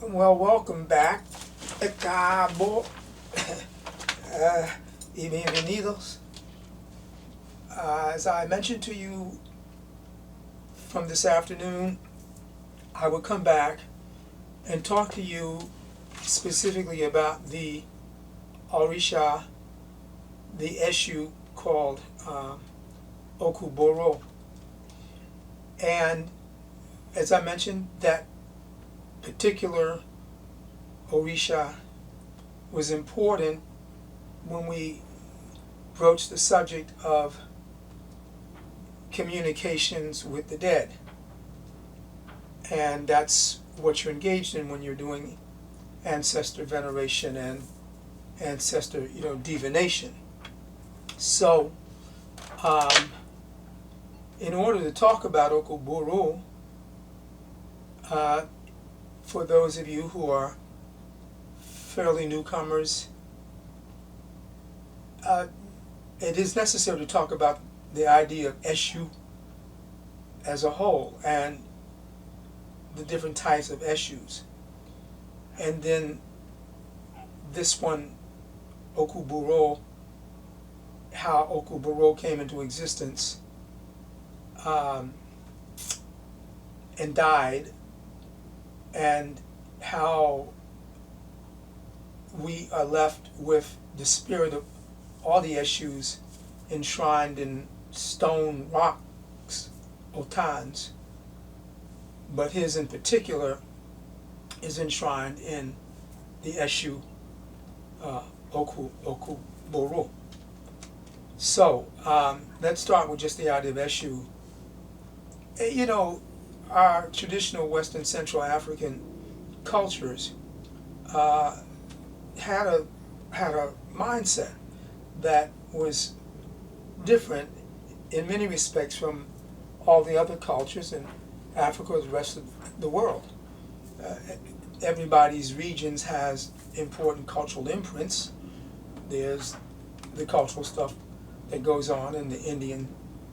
Well, welcome back. Acabo y bienvenidos. As I mentioned to you from this afternoon, I will come back and talk to you specifically about the Orisha, the Eshu called Okoboro. And as I mentioned, that particular Orisha was important when we broached the subject of communications with the dead. And that's what you're engaged in when you're doing ancestor veneration and ancestor, divination. So, in order to talk about Okoboro, for those of you who are fairly newcomers, it is necessary to talk about the idea of Eshu as a whole and the different types of Eshus. And then this one, Okoboro, how Okoboro came into existence and died, and how we are left with the spirit of all the Eshus enshrined in stone rocks, otans, but his in particular is enshrined in the Eshu Okoboro. So let's start with just the idea of Eshu. Our traditional Western Central African cultures had a mindset that was different in many respects from all the other cultures in Africa or the rest of the world. Everybody's regions has important cultural imprints. There's the cultural stuff that goes on in the Indian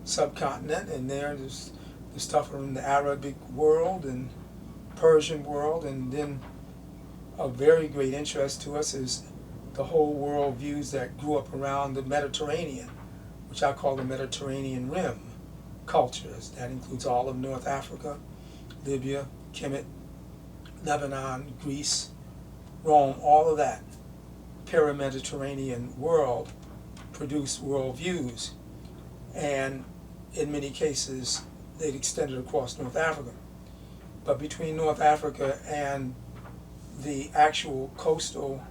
subcontinent, and there's the stuff in the Arabic world and Persian world, and then of very great interest to us is the whole world views that grew up around the Mediterranean, which I call the Mediterranean Rim cultures. That includes all of North Africa, Libya, Kemet, Lebanon, Greece, Rome, all of that para-Mediterranean world produced world views, and in many cases they'd extended across North Africa. But between North Africa and the actual coastal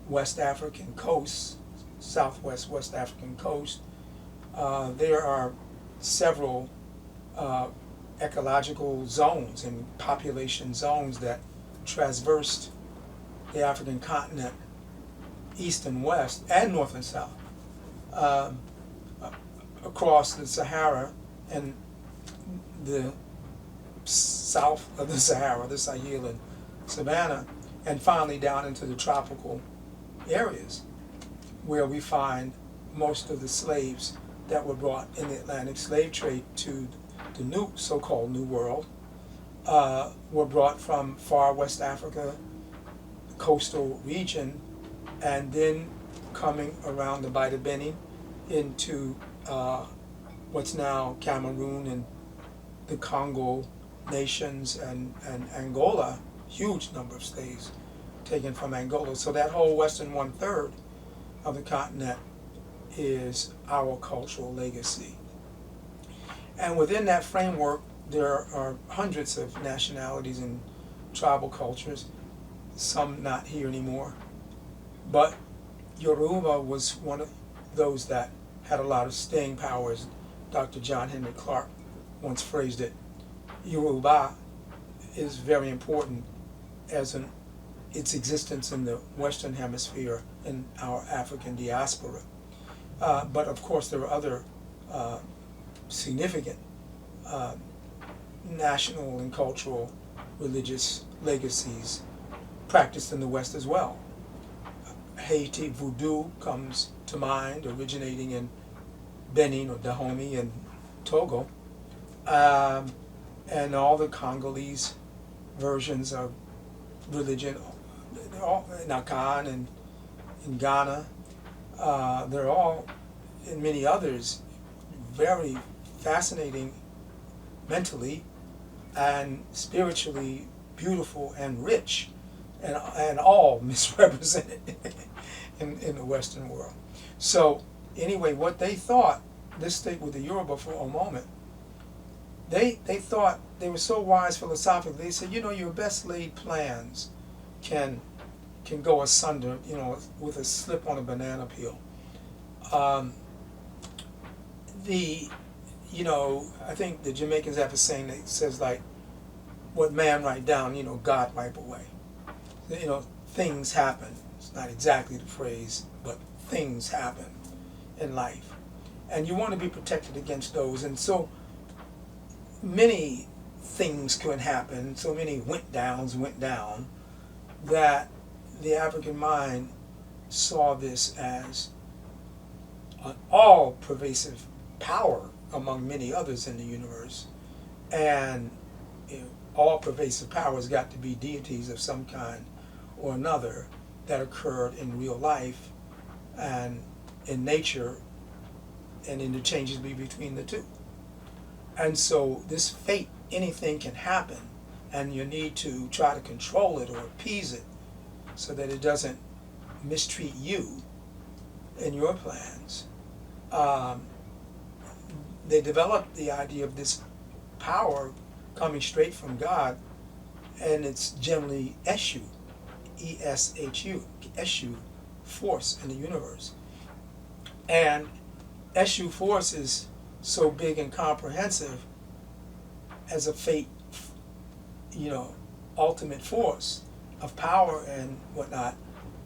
West African coast, southwest West African coast, there are several ecological zones and population zones that traversed the African continent, east and west, and north and south, across the Sahara and the south of the Sahara, the Sahel and Savannah, and finally down into the tropical areas where we find most of the slaves that were brought in the Atlantic slave trade to the new so-called New World were brought from far West Africa, coastal region, and then coming around the Bight of Benin into what's now Cameroon and the Congo nations and Angola, huge number of slaves taken from Angola. So that whole western 1/3 of the continent is our cultural legacy. And within that framework, there are hundreds of nationalities and tribal cultures, some not here anymore. But Yoruba was one of those that had a lot of staying power, as Dr. John Henry Clark once phrased it. Yoruba is very important as its existence in the Western Hemisphere in our African diaspora. But of course there are other significant national and cultural religious legacies practiced in the West as well. Haiti voodoo comes to mind, originating in Benin or Dahomey and Togo, and all the Congolese versions of religion, they're all in Akan and in Ghana, they're all, and many others, very fascinating mentally and spiritually beautiful and rich, and all misrepresented in the Western world. So anyway, what they thought, let's stay with the Yoruba for a moment, they thought, they were so wise philosophically, they said, you know, your best laid plans can go asunder, you know, with a slip on a banana peel. You know, I think the Jamaicans have a saying that says, like, what man write down, you know, God wipe away. You know, things happen. It's not exactly the phrase, but things happen in life. And you want to be protected against those. And so many things could happen, so many went down, that the African mind saw this as an all-pervasive power among many others in the universe. And you know, all-pervasive powers got to be deities of some kind or another that occurred in real life and in nature and interchangeably between the two. And so this fate, anything can happen, and you need to try to control it or appease it so that it doesn't mistreat you in your plans. They developed the idea of this power coming straight from God, and it's generally Eshu, E-S-H-U, Eshu force in the universe. And Eshu force is so big and comprehensive as a fate, you know, ultimate force of power and whatnot,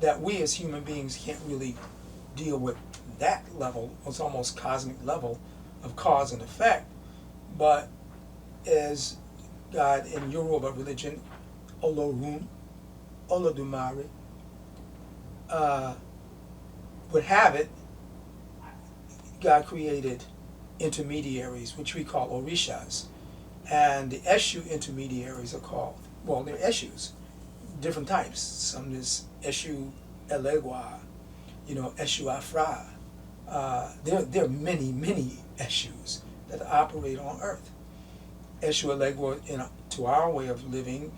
that we as human beings can't really deal with that level. It's almost cosmic level of cause and effect. But as God in Yoruba religion, Olorun, Olodumare, would have it, God created intermediaries, which we call Orishas. And the Eshu intermediaries are called, well, they're Eshus, different types. Some is Eshu ELEGBA, you know, Eshu Afra. There are many, many Eshus that operate on earth. Eshu ELEGBA, to our way of living,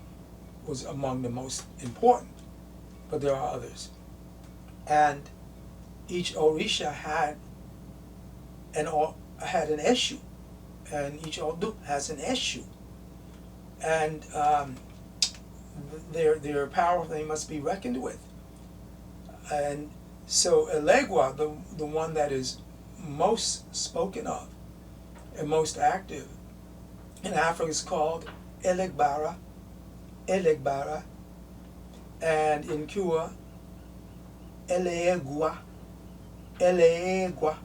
was among the most important, but there are others. And each Orisha had an Eshu, and each Odu has an Eshu. And they're powerful, they must be reckoned with. And so ELEGBA, the one that is most spoken of and most active in Africa, is called ELEGBARA, ELEGBARA, and in Cuba, ELEEGUA, ELEEGUA,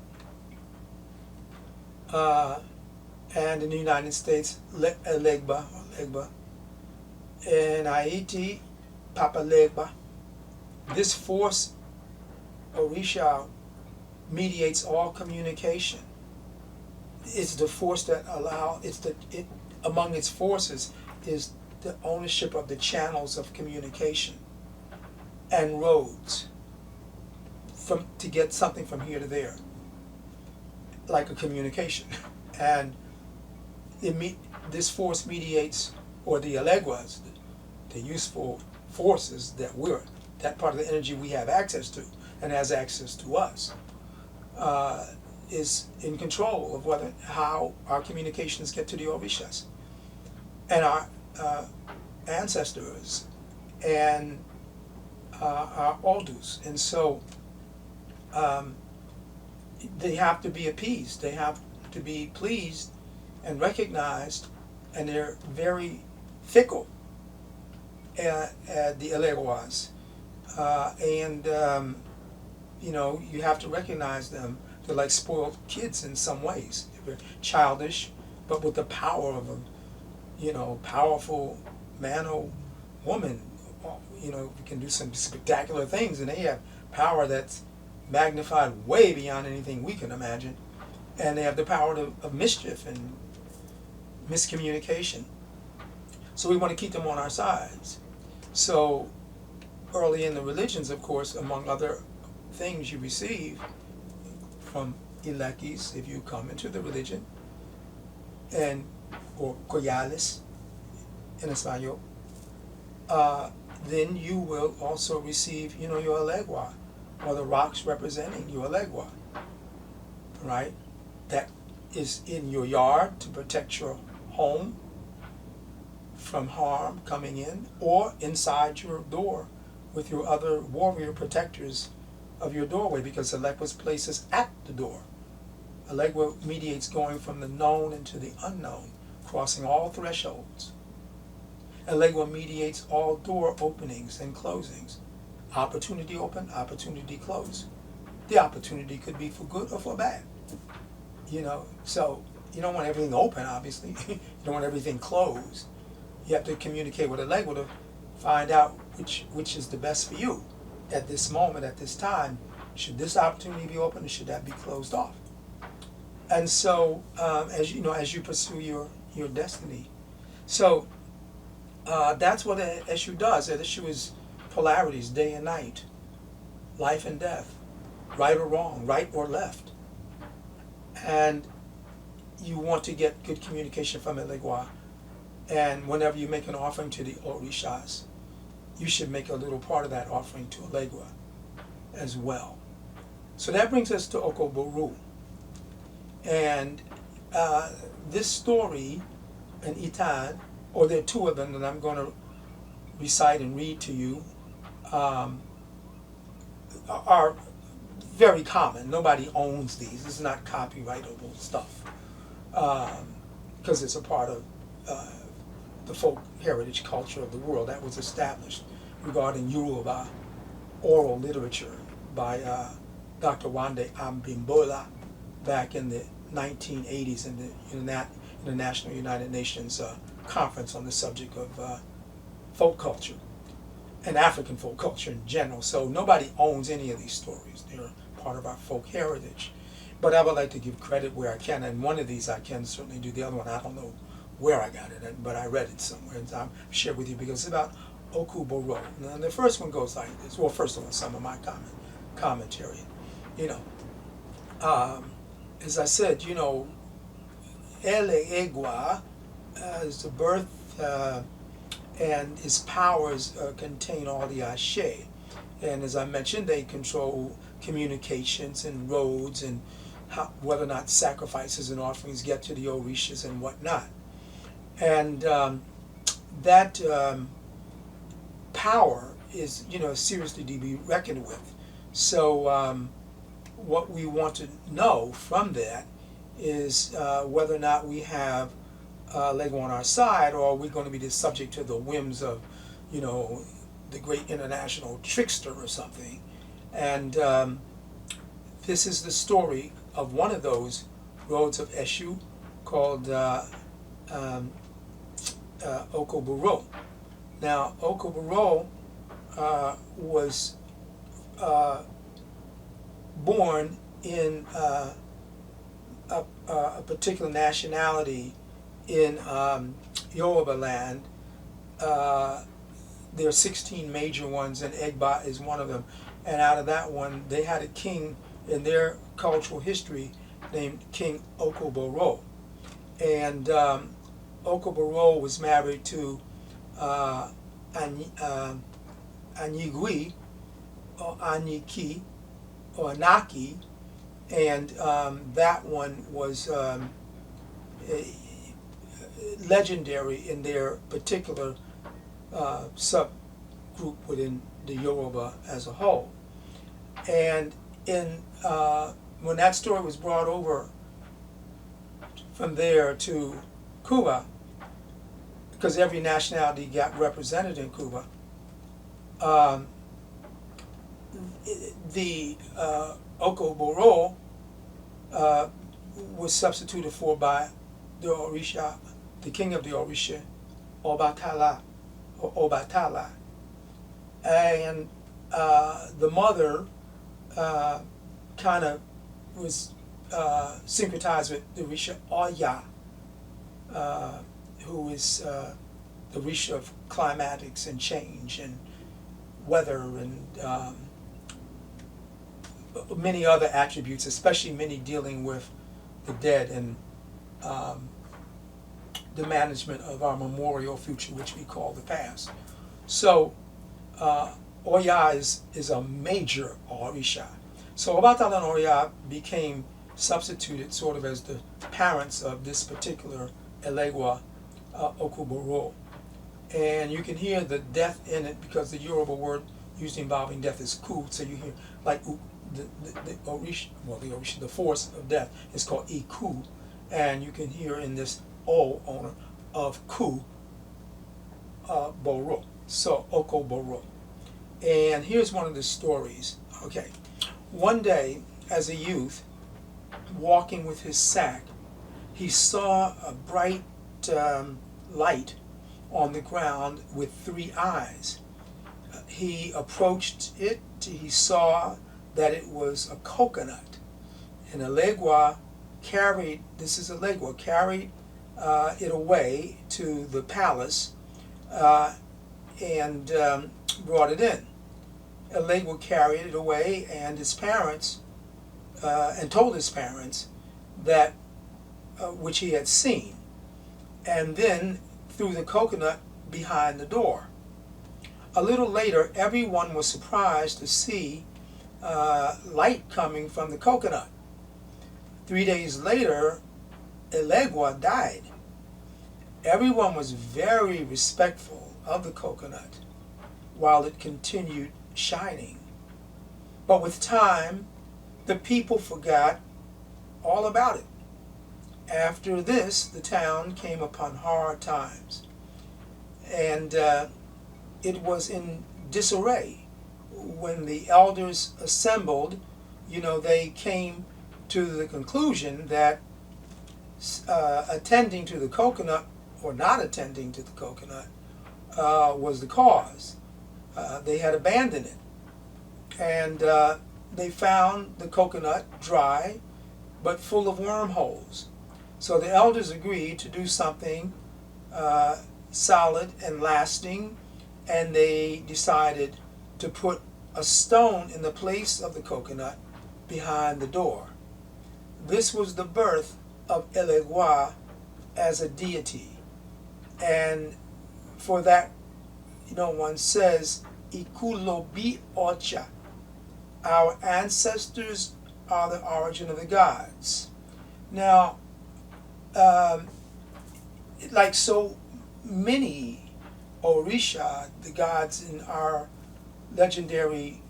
and in the United States, ELEGBA, LEGBA. In Haiti, Papa Legba. This force, Orisha, mediates all communication. It's the force that among its forces is the ownership of the channels of communication and roads to get something from here to there, like a communication. And this force mediates, or the ELEGBAs, the useful forces that part of the energy we have access to and has access to us, is in control of how our communications get to the Orishas and our ancestors and our Odus. And so they have to be appeased, they have to be pleased and recognized, and they're very fickle, the ELEGBAs. You know, you have to recognize them. They're like spoiled kids in some ways. They're childish, but with the power of a, you know, powerful man or woman. You know, can do some spectacular things, and they have power that's magnified way beyond anything we can imagine. And they have the power of mischief and miscommunication. So we want to keep them on our sides. So early in the religions, of course, among other things you receive from Ilekis, if you come into the religion, and or Coyales in Espanol, then you will also receive, your Elegua, or the rocks representing your Elegua, right? That is in your yard to protect your home from harm coming in, or inside your door with your other warrior protectors of your doorway, because Elegba's place is at the door. Elegba mediates going from the known into the unknown, crossing all thresholds. Elegba mediates all door openings and closings. Opportunity open, opportunity close. The opportunity could be for good or for bad. So you don't want everything open, obviously. You don't want everything closed. You have to communicate with Allegra to find out which is the best for you at this moment, at this time. Should this opportunity be open, or should that be closed off? And so, as you pursue your destiny, so that's what Eshu does. Eshu is polarities, day and night, life and death, right or wrong, right or left, and you want to get good communication from Legwa. And whenever you make an offering to the Orishas, you should make a little part of that offering to Allegra as well. So that brings us to Okoboro. And this story in Itan, or there are two of them that I'm going to recite and read to you, are very common. Nobody owns these. This is not copyrightable stuff, because it's a part of the folk heritage culture of the world that was established regarding Yoruba oral literature by Dr. Wande Ambimbola back in the 1980s in the International United Nations Conference on the subject of folk culture and African folk culture in general. So nobody owns any of these stories. They're part of our folk heritage. But I would like to give credit where I can, and one of these I can certainly do. The other one, I don't know where I got it, but I read it somewhere, and I'll share with you because it's about Okuboro. Now, the first one goes like this. Well, first of all, some of my commentary. As I said, ELEEGUA is the birth, and its powers contain all the ASHE. And as I mentioned, they control communications and roads and whether or not sacrifices and offerings get to the Orishas and whatnot. And that power is, seriously to be reckoned with. So what we want to know from that is whether or not we have Legwa on our side, or are we going to be subject to the whims of, the great international trickster or something. And this is the story of one of those roads of Eshu called Okoboro. Now, Okoboro was born in a particular nationality in Yoruba land. There are 16 major ones, and AGBAYE is one of them. And out of that one, they had a king in their cultural history named King Okoboro. And Okoboro was married to Anyigui, or Anyiki, or Anaki, and that one was legendary in their particular subgroup within the Yoruba as a whole. And in when that story was brought over from there to Cuba, because every nationality got represented in Cuba, the Okoboro was substituted for by the Orisha, the king of the Orisha, Obatala, or Obatala. And the mother kind of was syncretized with the Orisha Oya, who is the Orisha of climatics and change and weather and many other attributes, especially many dealing with the dead and the management of our memorial future, which we call the past. So Oya is a major Orisha. So Obatala and Oya became substituted sort of as the parents of this particular ELEGBA Okoboro. And you can hear the death in it because the Yoruba word used involving death is ku. So you hear like the Orisha, well the Orisha, the force of death is called iku. And you can hear in this O owner of ku boro. So Okoboro. And here's one of the stories. Okay. One day, as a youth, walking with his sack, he saw a bright light on the ground with 3 eyes. He approached it. He saw that it was a coconut. And Legwa carried, this is Legwa, carried it away to the palace and brought it in. Legwa carried it away, and his parents, and told his parents that which he had seen, and then threw the coconut behind the door. A little later, everyone was surprised to see light coming from the coconut. 3 days later, Legwa died. Everyone was very respectful of the coconut while it continued shining. But with time, the people forgot all about it. After this, the town came upon hard times, and it was in disarray. When the elders assembled, they came to the conclusion that attending to the coconut or not attending to the coconut was the cause. They had abandoned it, and they found the coconut dry but full of wormholes. So the elders agreed to do something solid and lasting, and they decided to put a stone in the place of the coconut behind the door. This was the birth of ELEGBA as a deity. And for that, one says, Ikulobi Ocha. Our ancestors are the origin of the gods. Now, like so many Orisha, the gods in our legendary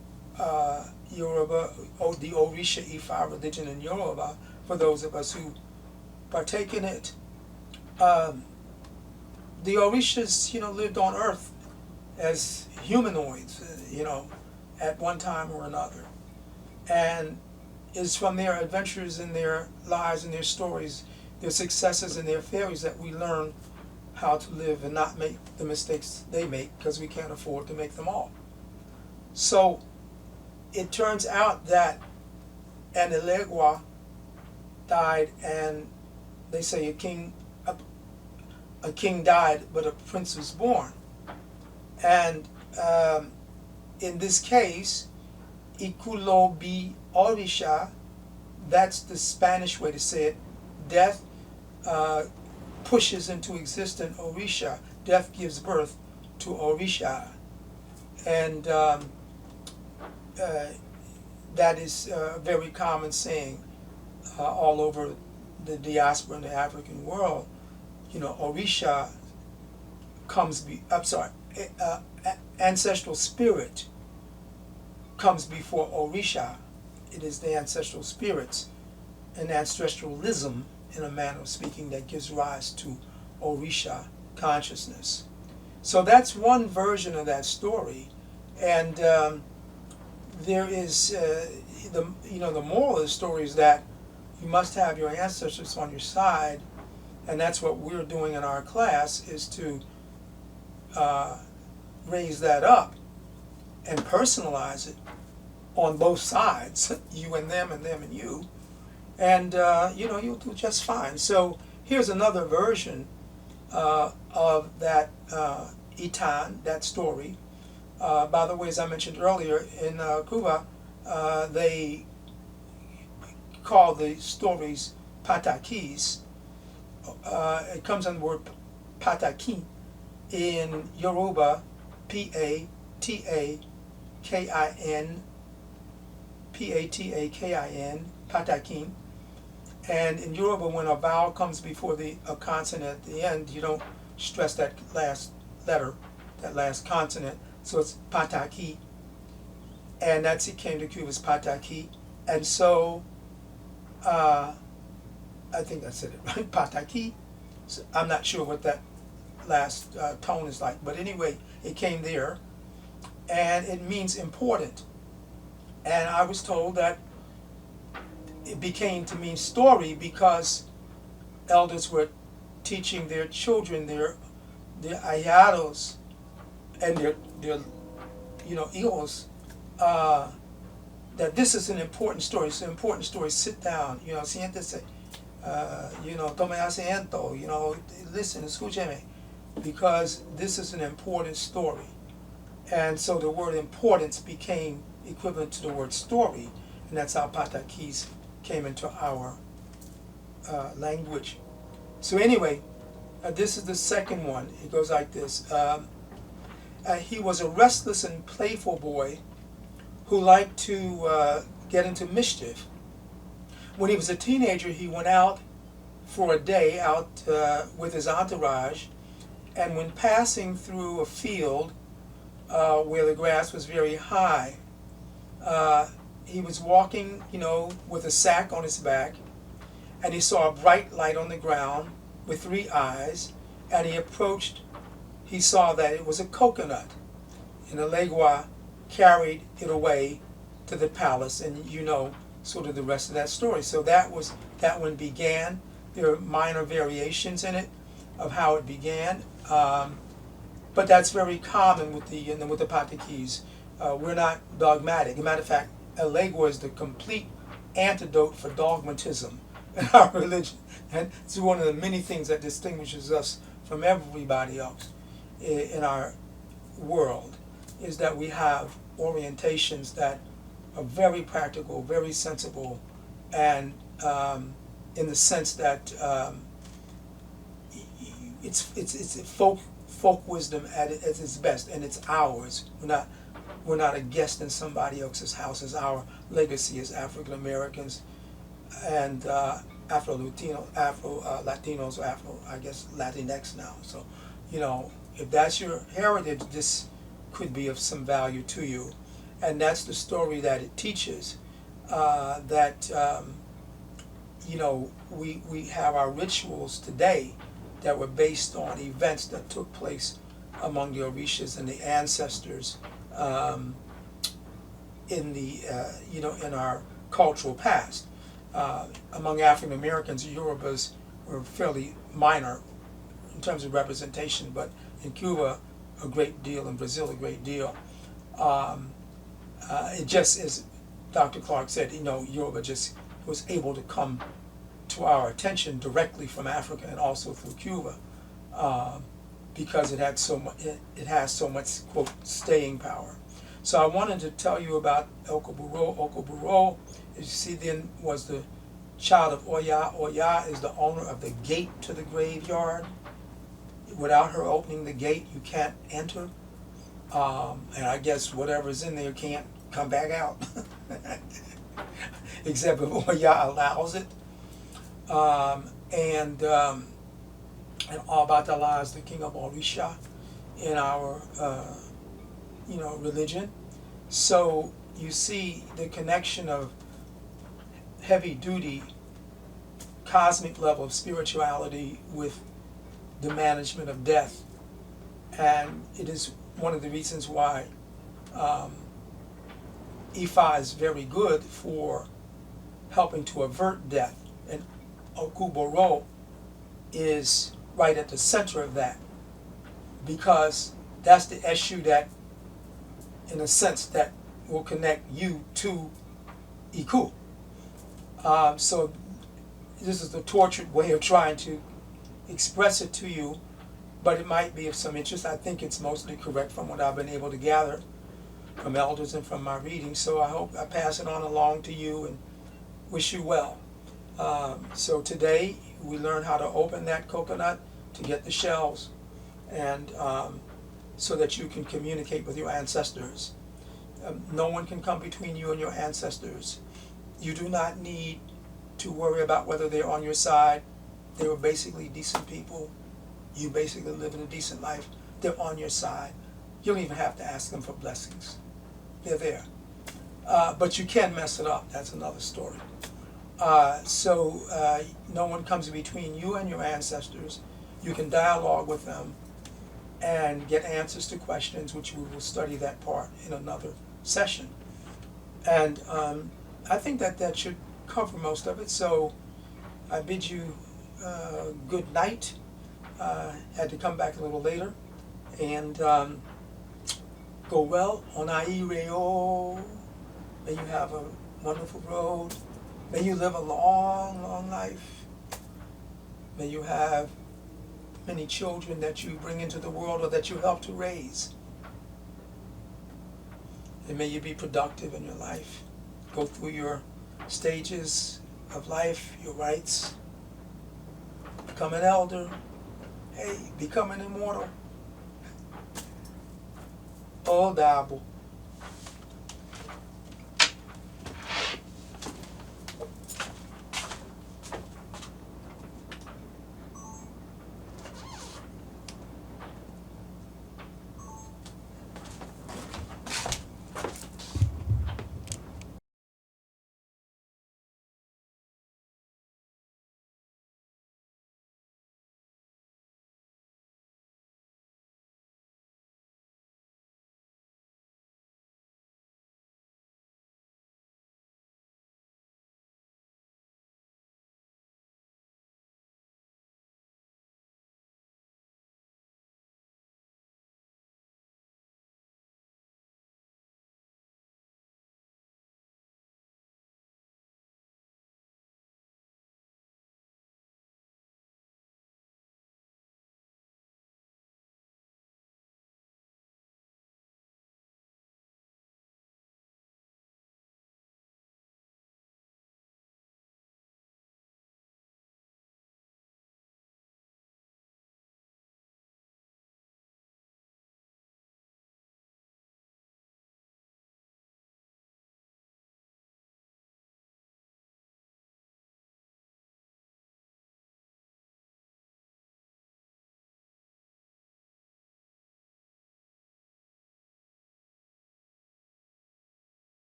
Yoruba, the Orisha Ifa religion in Yoruba, for those of us who partake in it, the Orishas, lived on earth as humanoids, at one time or another. And it's from their adventures and their lives and their stories, their successes and their failures, that we learn how to live and not make the mistakes they make, because we can't afford to make them all. So it turns out that an Legwa died, and they say a king died, but a prince was born. And in this case, Ikulobi Orisha, that's the Spanish way to say it. Death pushes into existence Orisha. Death gives birth to Orisha. And that is a very common saying all over the diaspora in the African world. Orisha comes Ancestral Spirit comes before Orisha. It is the ancestral spirits and ancestralism, in a manner of speaking, that gives rise to Orisha consciousness. So that's one version of that story, and there is the moral of the story is that you must have your ancestors on your side, and that's what we're doing in our class, is to raise that up and personalize it on both sides, you and them and you, and you'll do just fine. So here's another version of that Itan, that story. By the way, as I mentioned earlier, in Cuba, they call the stories patakis. It comes on the word pataki. In Yoruba, P-A-T-A-K-I-N, P-A-T-A-K-I-N, patakin. And in Yoruba, when a vowel comes before a consonant at the end, you don't stress that last letter, that last consonant. So it's pataki. And that's it came to Cuba as pataki. And so, I think I said it right, pataki. So I'm not sure what that last tone is like. But anyway, it came there. And it means important. And I was told that it became to mean story because elders were teaching their children, their ahijados, and their hijos, that this is an important story. It's an important story. Sit down, siéntese, tome asiento, listen, escúcheme, because this is an important story. And so the word importance became equivalent to the word story, and that's how patakis came into our language. So anyway, this is the second one. It goes like this. He was a restless and playful boy who liked to get into mischief. When he was a teenager, he went out for a day out with his entourage, and when passing through a field where the grass was very high, he was walking, with a sack on his back, and he saw a bright light on the ground with 3 eyes, and he saw that it was a coconut, and the Legwa carried it away to the palace, and sort of the rest of that story. So that one began. There are minor variations in it of how it began, but that's very common with the patakis. We're not dogmatic. As a matter of fact, ELEGBA is the complete antidote for dogmatism in our religion. And it's one of the many things that distinguishes us from everybody else in our world, is that we have orientations that are very practical, very sensible, and in the sense that it's folk wisdom at its best, and it's ours. We're not a guest in somebody else's house. It's our legacy as African Americans and Afro-Latinos, or Afro-Latinx now. So, if that's your heritage, this could be of some value to you. And that's the story that it teaches, that we have our rituals today that were based on events that took place among the Orishas and the ancestors in our cultural past. Among African Americans, Yorubas were fairly minor in terms of representation, but in Cuba a great deal, in Brazil a great deal. It just, as Dr. Clark said, Yoruba just was able to come to our attention directly from Africa and also through Cuba, because it has so much, quote, staying power. So I wanted to tell you about Okoboro. Okoboro, as you see, then was the child of Oya. Oya is the owner of the gate to the graveyard. Without her opening the gate, you can't enter. And I guess whatever's in there can't come back out. Except if Oya allows it. And Obatala is the king of Orisha in our religion. So you see the connection of heavy duty cosmic level of spirituality with the management of death, and it is one of the reasons why Ifa is very good for helping to avert death, and Okuboro is right at the center of that, because that's the Eshu that, in a sense, that will connect you to Iku. So this is the tortured way of trying to express it to you, but it might be of some interest. I think it's mostly correct from what I've been able to gather from elders and from my reading. So I hope I pass it on along to you and wish you well. So today we learn how to open that coconut to get the shells, and so that you can communicate with your ancestors. No one can come between you and your ancestors. You do not need to worry about whether they're on your side. They were basically decent people. You basically living a decent life. They're on your side. You don't even have to ask them for blessings. They're there. But you can mess it up. That's another story. So no one comes between you and your ancestors. You can dialogue with them and get answers to questions, which we will study that part in another session. And I think that should cover most of it. So I bid you good night. Had to come back a little later. And go well on Aireo. May you have a wonderful road. May you live a long, long life. May you have many children that you bring into the world or that you help to raise. And may you be productive in your life. Go through your stages of life, your rites. Become an elder. Hey, become an immortal. Oh, Dabo.